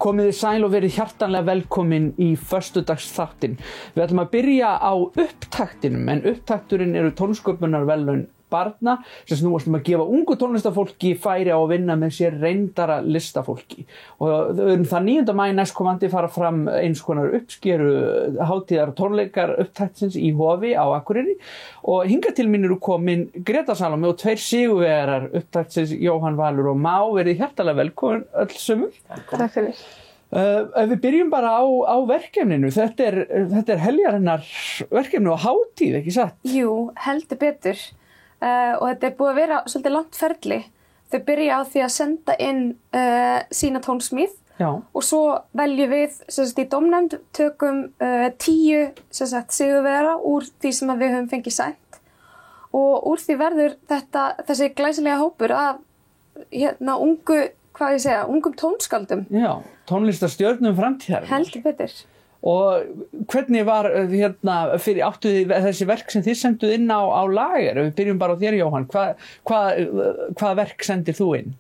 Komið þið sæl og verið hjartanlega velkomin í föstudagsþáttinn. Við ætlum að byrja á upptaktinum, en upptakturinn eru tónsköpunarverðlaun barna sem snúast að gefa ungu tónlistarfólki færi á að vinna með sér reyndara listafólki. Og það 9. maí næstkomandi fara fram eins konar uppskeru hátíðar tónleikar upptaktsins í Hofi á Akureyri og hingað til mín eru komin Greta Salóme og 2 sigurvegarar upptaktsins, Jóhann Valur og Má. Verið hjartalega velkomin öll sömul. Takk fyrir. Við byrjum bara á verkefninu. Þetta er heljarinnar verkefni og hátíð, ekki satt? Jú, heldur betur. Og þetta er búið að vera svolítið langt ferli. Þau byrja á því að senda inn sína tónsmíð. Já. Og svo veljum við í dómnefnd, tökum 10 sigurvegara úr því sem við höfum fengið sænt. Og úr því verður þessi glæsilega hópur af ungum tónskáldum. Já, tónlistarstjörnum framtíðar. Heldur betur. Og hvernig var áttu þið þessi verk sem þið senduð inn á lager? Við byrjum bara á þér, Jóhann. Hvað verk sendir þú inn?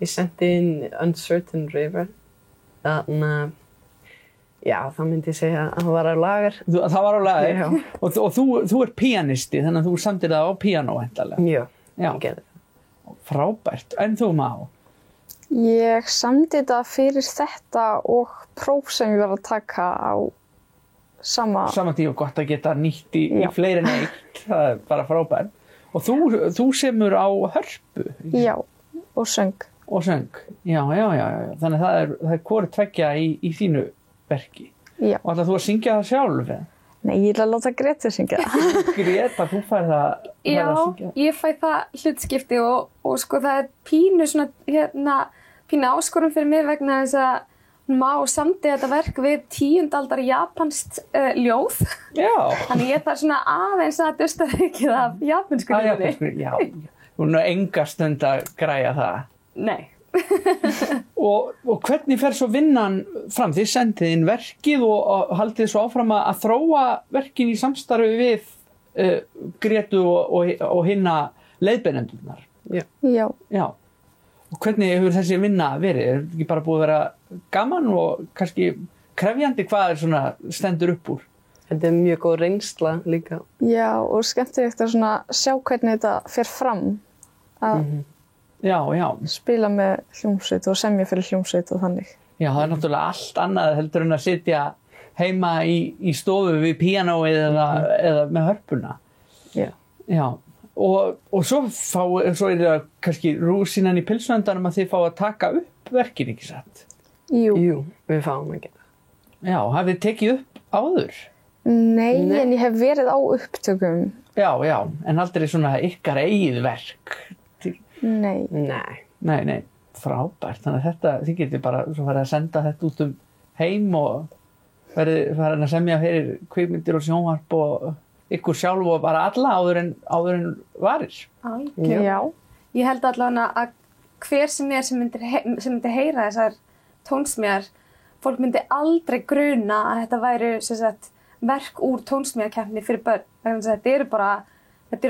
Ég sendi inn Uncertain River. Já, það myndi ég segja að það var á lager. Það var á lager? Já. Og þú ert píanisti, þannig að þú sendir það á píanó væntanlega. Já, Já. ég gerði það. Frábært. En þú, Má? Ég samdi þetta fyrir þetta og próf sem ég var að taka á sama tíu, gott að geta nýtt í fleiri en eitt. Það er bara frábært. Og þú semur á hörpu? Já, og söng. Og söng, já. Þannig það er hvoru tveggja í þínu verki. Já. Og ætlar þú að syngja það sjálf? Nei, ég ætla að láta Greta syngja það. Greta, þú fær það að syngja? Já, ég fæ það hlutskipti og sko það er pínu áskorun fyrir mig vegna þess að Má samdi þetta verk við 10. aldar japanskt ljóð. Já. Þannig ég þarf aðeins að dusta þykið af japansku ljóði. Já, þú er enga stund að græja það. Nei. og hvernig fer svo vinnan fram? Þið sendið inn verkið og haldið svo áfram að þróa verkin í samstarfi við Gretu og hinna leiðbeinendurnar. Já. Já. Og hvernig hefur þessi vinna verið? Er ekki bara búið að vera gaman og kannski krefjandi? Hvað stendur upp úr? Þetta er mjög góð reynsla líka. Já, og skemmtilegt að sjá hvernig þetta fer fram. Að Já. spila með hljómsveit og semja fyrir hljómsveit og þannig. Já, það er náttúrulega allt annað heldur en að sitja heima í stofu við píanóið eða með hörpuna. Já. Já. Og svo er það kannski rúsínan í pylsuendanum að þið fá að taka upp verkin, ekki satt? Jú. Við fáum að gera. Já, hafið þið tekið upp áður? Nei, en ég hef verið á upptökum. Já, en aldrei ykkar eigið verk? Nei. Nei. Frábært. Þannig að þið getið bara svo farið að senda þetta út heim og farið að semja fyrir kvikmyndir og sjónvarp og ykkur sjálf og bara alla áður en varir. Já. Ég held allavega að hver sem myndi heyra þessar tónsmíðar, fólk myndi aldrei gruna að þetta væri verk úr tónsmíðakeppni fyrir börn. Þetta eru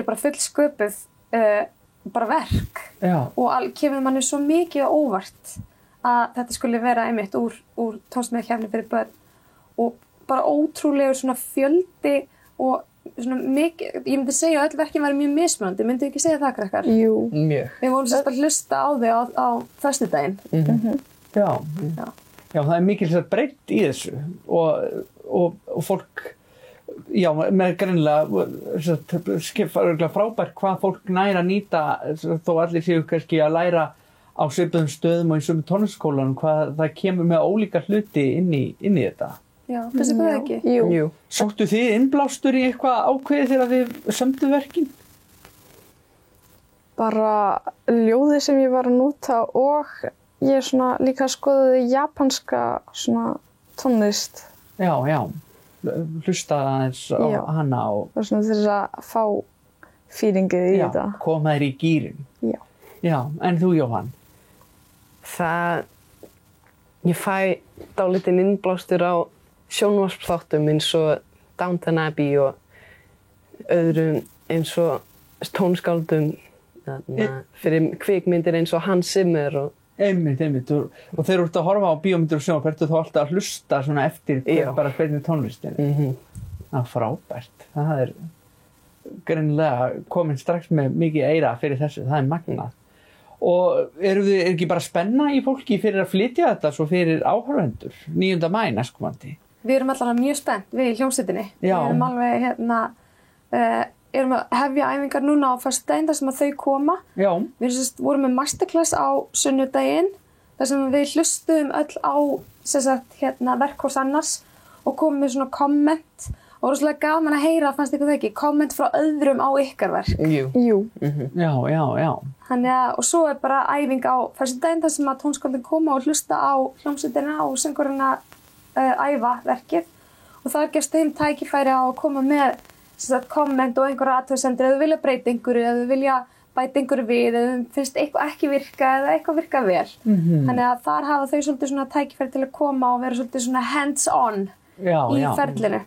bara fullsköpuð bara verk. Já. Og kemur manni svo mikið á óvart að þetta skulle vera einmitt úr tónsmíðakeppni fyrir börn og bara ótrúlegur fjöldi og mikið, ég myndi segja að öll verkin væri mjög mismunandi, myndi ekki segja það, krakkar? Jú. Mjög. Við vorum að hlusta á þau á föstudaginn. Já, það er mikil breidd í þessu og fólk, já, með greinilega frábært hvað fólk næra að nýta þó allir séu kannski að læra á svipuðum stöðum og í sömu tónlistarskólanum, hvað það kemur með ólíka hluti inn í þetta. Já, þessi hvað ekki? Jú. Sóttu þið innblástur í eitthvað ákveðið þegar þið sömdu verkin? Bara ljóði sem ég var að nota og ég líka skoðaði japanska tónlist. Já. Hlustaði aðeins á hana og til þess að fá feelingið í þetta. Koma þér í gírinn. Já, en þú, Jóhann? Ég fæ dálítinn innblástur á sjónvarpsþáttum eins og Downton Abbey og öðrum eins og tónskáldum fyrir kvikmyndir eins og Hans Zimmer og Einmitt. Og þeir eru út að horfa á bíómyndir og sjónvarp, ertu þá alltaf að hlusta svona eftir bara hvernig tónlistin. Það er frábært. Það er greinilega komin strax með mikið eyra fyrir þessu. Það er magnað. Og er ekki bara spenna í fólki fyrir að flytja þetta svo fyrir áhorfendur 9. maí næstkomandi? Við erum allavega mjög spennt við í hljómsveitinni. Já. Við erum alveg erum að hefja æfingar núna á föstudaginn þar sem að þau koma. Já. Við vorum með masterclass á sunnudaginn þar sem við hlustuðum öll á verk hvors annars og komum með svona komment og rosalega gaman að heyra, fannst ykkur það ekki, komment frá öðrum á ykkar verk. Jú. Já. Þannig að, og svo er bara æfing á föstudaginn þar sem að tónskáldin koma og hlusta á hljómsveitina og söngurina æfa verkið og þar gefst þeim tækifæri á að koma með komment og einhverja athugasemdir eða þau vilja breyta einhverju, eða þau vilja bæta einhverju við, eða þau finnst eitthvað ekki virka eða eitthvað virka vel. Þannig að þar hafa þau svolítið svona tækifæri til að koma og vera svolítið svona hands on í ferlinu.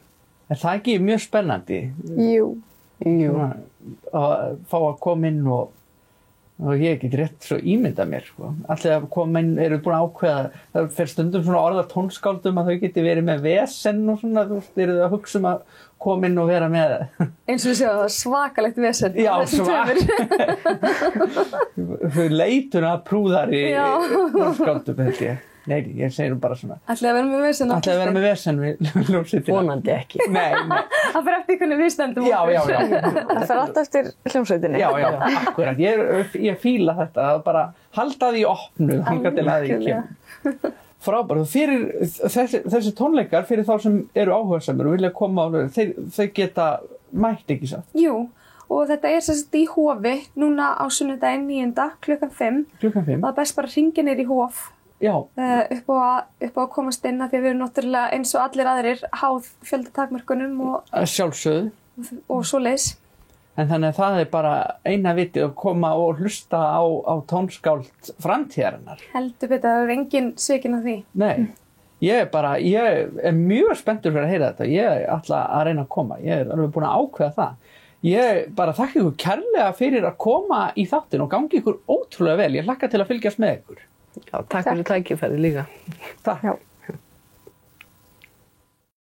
Er það ekki mjög spennandi? Jú. Að fá að koma inn og ég get rétt svo ímynda mér, sko. Allir að koma inn, eru búin að ákveða, það fer stundum svona orða tónskáldum að þau geti verið með vesen og svona, þú veist, eru þau að hugsa að koma inn og vera með eins og við séum að það er svakalegt vesen. Já, þau leituna prúðari tónskáldum, held ég. Nei, ég segir nú bara svona. Ætlaði að vera með vesen. Ætlaði að vera með vesen við hljómsveitina. Vonandi ekki. Nei. Það fer eftir hvernig við stöndum. Já. Það fer alltaf eftir hljómsveitinni. Já, akkurat. Ég fíla þetta, að bara halda því opnu þangað til að því kemur. Frábært. Og fyrir þessi tónleikar, fyrir þá sem eru áhugasamir og vilja koma á þeir geta mætt, ekki satt? Jú, og þetta er sem sagt í Hofi núna á sunnudaginn 9. klukkan 5. Það er best bara að hringja niður í Hof. Já. Upp á að komast inn að því að við erum náttúrulega eins og allir aðrir háð fjöldatakmörkunum sjálfsögðu og svoleiðis. En þannig að það er bara eina vitið að koma og hlusta á tónskáld framtíðarinnar. Heldur betur, það er engin svikin af því. Nei, ég er mjög spenntur fyrir að heyra þetta. Ég ætla að reyna að koma. Ég er alveg búin að ákveða það. Ég bara þakka ykkur kærlega fyrir að koma í þáttinn og gangi ykkur ótrúlega vel. Ég hlakka til að fylgjast með ykkur. Já, takk fyrir tækifæri líka. Takk.